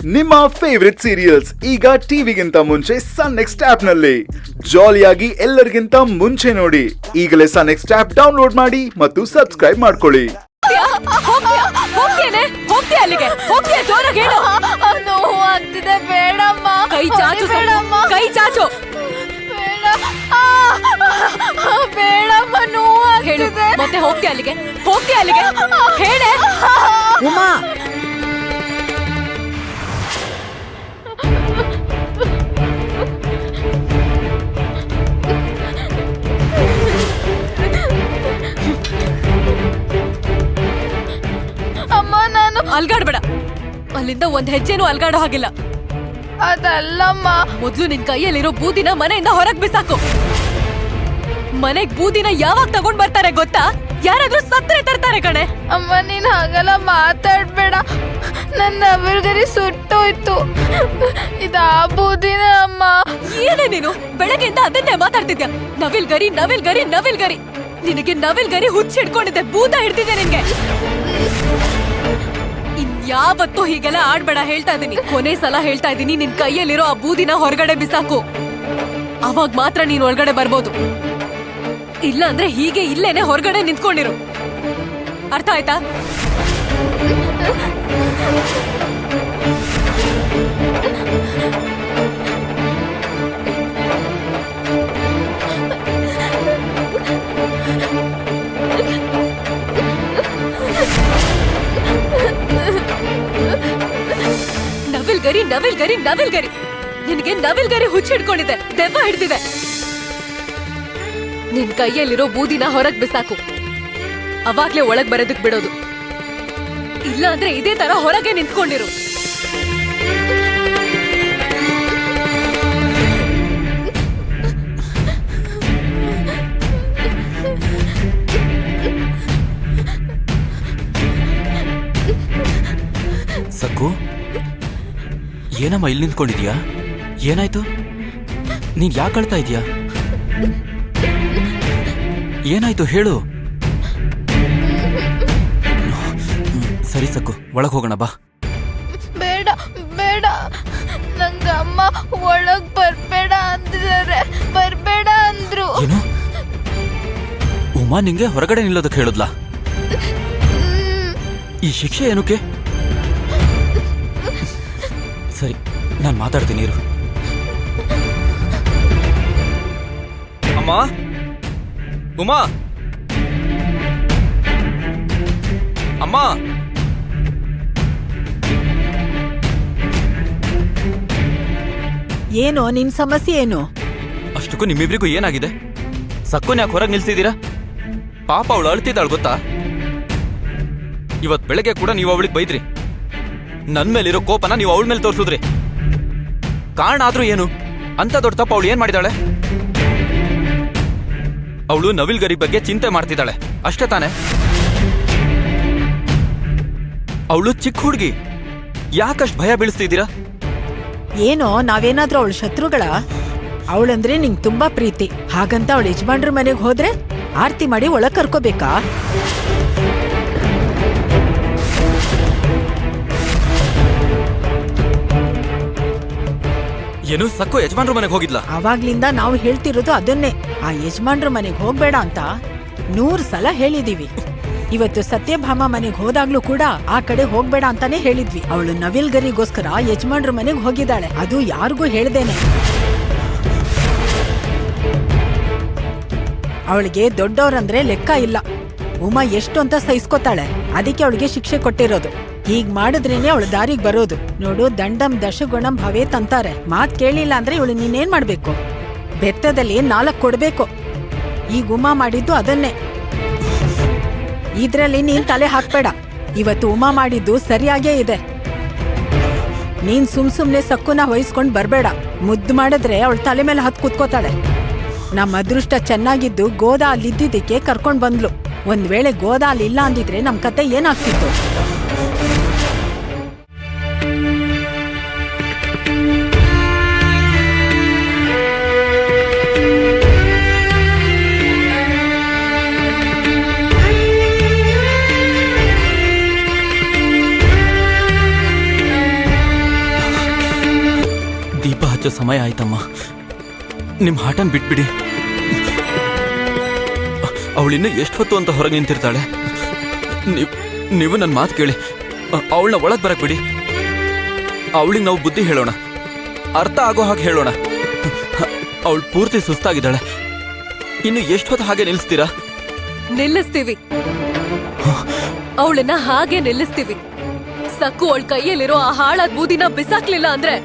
ನಿಮ್ಮ favourite serials ಈಗ ಟಿವಿಗಿಂತ ಮುಂಚೆ ಸನ್ ನೆಕ್ಸ್ಟ್ ಆಪ್ ನಲ್ಲಿ ಜಾಲಿಯಾಗಿ ಎಲ್ಲರಿಗಿಂತ ಮುಂಚೆ ನೋಡಿ. ಈಗಲೇ ಸನ್ ನೆಕ್ಸ್ಟ್ ಆಪ್ ಡೌನ್ಲೋಡ್ ಮಾಡಿ ಮತ್ತು ಸಬ್ಸ್ಕ್ರೈಬ್ ಮಾಡ್ಕೊಳ್ಳಿ. ನೋವಾಗ್ತಿದೆ, ಬೇಡಮ್ಮ. ಕೈ ಚಾಚು, ಕೈ ಚಾಚು. ಬೇಡಮ್ಮ, ನೋವಾಗ್ತಿದೆ. ಮತ್ತೆ ಹೋಗ್ತೀಯ ಅಲ್ಲಿಗೆ, ಹೋಗ್ತೀಯ ಅಲ್ಲಿಗೆ ಹೇಳೆ. ಉಮಾ, ಅಮ್ಮ, ನಾನು ಅಲ್ಗಾಡ್ಬೇಡ. ಅಲ್ಲಿಂದ ಒಂದ್ ಹೆಜ್ಜೆನೂ ಅಲ್ಗಾಡೋ ಹಾಗಿಲ್ಲ. ಅದಲ್ಲಮ್ಮ. ಮೊದ್ಲು ನಿನ್ ಕೈಯಲ್ಲಿರೋ ಬೂದಿನ ಮನೆಯಿಂದ ಹೊರಗ್ ಬಿಸಾಕು. ಮನೆಗ್ ಬೂದಿನ ಯಾವಾಗ ತಗೊಂಡ್ ಬರ್ತಾರೆ ಗೊತ್ತಾ? ಯಾರಾದ್ರೂ ಸತ್ತರೆ ತರ್ತಾರೆ ಕಣೆ. ಅಮ್ಮ, ನೀನ್ ಹಾಗೆಲ್ಲ ಮಾತಾಡ್ಬೇಡ. ನನ್ನ ನವಿಲ್ಗರಿ ಸುಟ್ಟೋಯ್ತು. ಇದಾ ಬೂದಿನ ಅಮ್ಮ. ಏನೇ ನೀನು ಬೆಳಗ್ಗೆಯಿಂದ ಅದನ್ನೇ ಮಾತಾಡ್ತಿದ್ಯಾ? ನವಿಲ್ಗರಿ, ನವಿಲ್ಗರಿ, ನವಿಲ್ಗರಿ. ನಿನಗೆ ನವಿಲ್ಗರಿ ಹುಚ್ಚಿಡ್ಕೊಂಡಿದ್ದೆ, ಭೂತ ಹಿಡ್ತಿದ್ದೆ ನಿನ್ಗೆ. ಇನ್ಯಾವತ್ತೂ ಹೀಗೆಲ್ಲ ಆಡ್ಬೇಡ, ಹೇಳ್ತಾ ಇದೀನಿ. ಕೊನೆ ಸಲ ಹೇಳ್ತಾ ಇದೀನಿ, ನಿನ್ ಕೈಯಲ್ಲಿರೋ ಆ ಬೂದಿನ ಹೊರಗಡೆ ಬಿಸಾಕು. ಅವಾಗ ಮಾತ್ರ ನೀನ್ ಒಳಗಡೆ ಬರ್ಬೋದು. ಇಲ್ಲ ಅಂದ್ರೆ ಹೀಗೆ ಇಲ್ಲೇನೆ ಹೊರಗಡೆ ನಿಂತ್ಕೊಂಡಿರು. ಅರ್ಥ ಆಯ್ತಾ? ನವಿಲ್ಗರಿ, ನವಿಲ್ಗರಿ, ನವಿಲ್ಗರಿ. ನಿನಗೆ ನವಿಲ್ಗರಿ ಹುಚ್ಚಿಡ್ಕೊಂಡಿದೆ, ದೆವ್ವ ಹಿಡ್ದಿದೆ. ನಿನ್ ಕೈಯಲ್ಲಿರೋ ಬೂದಿನ ಹೊರಗ್ ಬಿಸಾಕು. ಅವಾಗ್ಲೇ ಒಳಗ್ ಬರೋದಕ್ ಬಿಡೋದು. ಇಲ್ಲ ಅಂದ್ರೆ ಇದೇ ತರ ಹೊರಗೆ ನಿಂತ್ಕೊಂಡಿರು. ಸಕ್ಕು, ಏನಮ್ಮ ಇಲ್ಲಿ ನಿಂತ್ಕೊಂಡಿದ್ಯಾ? ಏನಾಯ್ತು? ನೀನ್ ಯಾಕೆ ಅಳ್ತಾ ಇದೀಯಾ? ಏನಾಯ್ತು ಹೇಳು. ಸರಿ ಸಕ್ಕು, ಒಳಗ್ ಹೋಗೋಣ ಬಾ. ಬೇಡ ಬೇಡ, ನಂಗಮ್ಮ ಒಳಗ್ ಬರ್ಬೇಡ ಅಂದಿದ್ದಾರೆ. ಬರ್ಬೇಡ ಅಂದ್ರು. ಏನು? ಉಮಾ ನಿಂಗೆ ಹೊರಗಡೆ ನಿಲ್ಲೋದಕ್ಕೆ ಹೇಳುದ್ಲಾ? ಈ ಶಿಕ್ಷೆ ಏನಕ್ಕೆ? ಸರಿ, ನಾನು ಮಾತಾಡ್ತೀನಿ ಇರು. ಅಮ್ಮ, ಉಮಾ, ಅಮ್ಮ. ಏನೋ ನಿನ್ ಸಮಸ್ಯೆ ಏನು? ಅಷ್ಟಕ್ಕೂ ನಿಮ್ಮಿಬ್ರಿಗೂ ಏನಾಗಿದೆ? ಸಕ್ಕುನ್ ಯಾಕೆ ಹೊರಗೆ ನಿಲ್ಸಿದ್ದೀರಾ? ಪಾಪ ಅವಳು ಅಳ್ತಿದ್ದಾಳು ಗೊತ್ತಾ? ಇವತ್ ಬೆಳಗ್ಗೆ ಕೂಡ ನೀವು ಅವಳಿಗೆ ಬೈದ್ರಿ. ನನ್ ಮೇಲಿರೋ ಕೋಪನ ನೀವು ಅವಳ ಮೇಲೆ ತೋರ್ಸುದ್ರಿ. ಕಾರಣ ಆದ್ರೂ ಏನು? ಅಂತ ದೊಡ್ಡ ತಪ್ಪ ಅವಳು ಏನ್ ಮಾಡಿದಾಳೆ? ಅವಳು ನವಿಲ್ಗರಿ ಬಗ್ಗೆ ಚಿಂತೆ ಮಾಡ್ತಿದ್ದಾಳೆ ಅಷ್ಟೇ ತಾನೆ? ಅವಳು ಚಿಕ್ಕ ಹುಡುಗಿ, ಯಾಕಷ್ಟು ಭಯ ಬೀಳಿಸ್ತಿದ್ದೀರಾ? ಏನೋ ನಾವೇನಾದ್ರೂ ಅವಳ ಶತ್ರುಗಳ? ಅವಳಂದ್ರೆ ನಿಂಗ್ ತುಂಬಾ ಪ್ರೀತಿ, ಹಾಗಂತ ಅವಳ ಯಜಮಾನ್ರ ಮನೆಗೆ ಹೋದ್ರೆ ಆರ್ತಿ ಮಾಡಿ ಒಳಗ್ ಕರ್ಕೋಬೇಕಾ? ಏನು ಸಕ್ಕು ಯಜಮಾನ್ರ ಮನೆಗೆ ಹೋಗಿದ್ಲಾ? ಆವಾಗ್ಲಿಂದ ನಾವು ಹೇಳ್ತಿರೋದು ಅದನ್ನೇ. ಆ ಯಜಮಾನ್ರ ಮನೆಗೆ ಹೋಗ್ಬೇಡ ಅಂತ 100 ಸಲ ಹೇಳಿದೀವಿ. ಇವತ್ತು ಸತ್ಯಭಾಮ ಮನೆಗೆ ಹೋದಾಗ್ಲೂ ಕೂಡ ಆ ಕಡೆ ಹೋಗ್ಬೇಡ ಅಂತಾನೆ ಹೇಳಿದ್ವಿ. ಅವಳು ನವಿಲ್ಗರಿಗೋಸ್ಕರ ಯಜಮಾನ್ರ ಮನೆಗೆ ಹೋಗಿದ್ದಾಳೆ, ಅದು ಯಾರಿಗೂ ಹೇಳ್ದೇನೆ. ಅವಳಿಗೆ ದೊಡ್ಡವ್ರಂದ್ರೆ ಲೆಕ್ಕ ಇಲ್ಲ. ಉಮಾ ಎಷ್ಟು ಅಂತ ಸಹಿಸ್ಕೊತಾಳೆ, ಅದಕ್ಕೆ ಅವಳಿಗೆ ಶಿಕ್ಷೆ ಕೊಟ್ಟಿರೋದು. ಹೀಗ್ ಮಾಡಿದ್ರೇನೆ ಅವಳು ದಾರಿಗ್ ಬರೋದು. ನೋಡು, ದಂಡಂ ದಶಗುಣಂ ಭವೇತ್ ಅಂತಾರೆ. ಮಾತ್ ಕೇಳಿಲ್ಲ ಅಂದ್ರೆ ಇವಳು ನೀನೇನ್ ಮಾಡ್ಬೇಕು? ಬೆತ್ತದಲ್ಲಿ 4 ಕೊಡ್ಬೇಕು. ಈಗ ಉಮಾ ಮಾಡಿದ್ದು ಅದನ್ನೇ. ಇದ್ರಲ್ಲಿ ನೀನ್ ತಲೆ ಹಾಕ್ಬೇಡ. ಇವತ್ತು ಉಮಾ ಮಾಡಿದ್ದು ಸರಿಯಾಗೇ ಇದೆ. ನೀನ್ ಸುಮ್ನೆ ಸಕ್ಕುನ ವಹಿಸ್ಕೊಂಡ್ ಬರ್ಬೇಡ. ಮುದ್ದು ಮಾಡಿದ್ರೆ ಅವಳ ತಲೆ ಮೇಲೆ ಹತ್ ಕುತ್ಕೋತಾಳೆ. ನಮ್ಮ ಅದೃಷ್ಟ ಚೆನ್ನಾಗಿದ್ದು ಗೋದಾ ಅಲ್ಲಿದ್ದಿದ್ದಕ್ಕೆ ಕರ್ಕೊಂಡ್ ಬಂದ್ಲು. ಒಂದ್ ವೇಳೆ ಗೋದಾ ಅಲ್ಲಿಲ್ಲ ಅಂದಿದ್ರೆ ನಮ್ ಕತೆ ಏನಾಗ್ತಿತ್ತು? ಹಚ್ಚೋ ಸಮಯ ಆಯ್ತಮ್ಮ. ನಿಮ್ಮ ಹಠನ್ ಬಿಟ್ಬಿಡಿ. ಅವಳಿನ್ನೂ ಎಷ್ಟು ಹೊತ್ತು ಅಂತ ಹೊರಗೆ ನಿಂತಿರ್ತಾಳೆ. ನೀವು ನನ್ನ ಮಾತು ಕೇಳಿ ಅವಳನ್ನ ಒಳಗೆ ಬರಕ್ ಬಿಡಿ. ಅವಳಿಗೆ ನಾವು ಬುದ್ಧಿ ಹೇಳೋಣ, ಅರ್ಥ ಆಗೋ ಹಾಗೆ ಹೇಳೋಣ. ಅವಳು ಪೂರ್ತಿ ಸುಸ್ತಾಗಿದ್ದಾಳೆ. ಇನ್ನು ಎಷ್ಟು ಹೊತ್ತು ಹಾಗೆ ನಿಲ್ಲಿಸ್ತೀರಾ? ನಿಲ್ಲಿಸ್ತೀವಿ, ಅವಳನ್ನ ಹಾಗೆ ನಿಲ್ಲಿಸ್ತೀವಿ. ಸಕ್ಕು ಅವಳ ಕೈಯಲ್ಲಿರೋ ಆ ಹಾಳಾದ ಬೂದಿನ ಬಿಸಾಕ್ಲಿಲ್ಲ ಅಂದ್ರೆ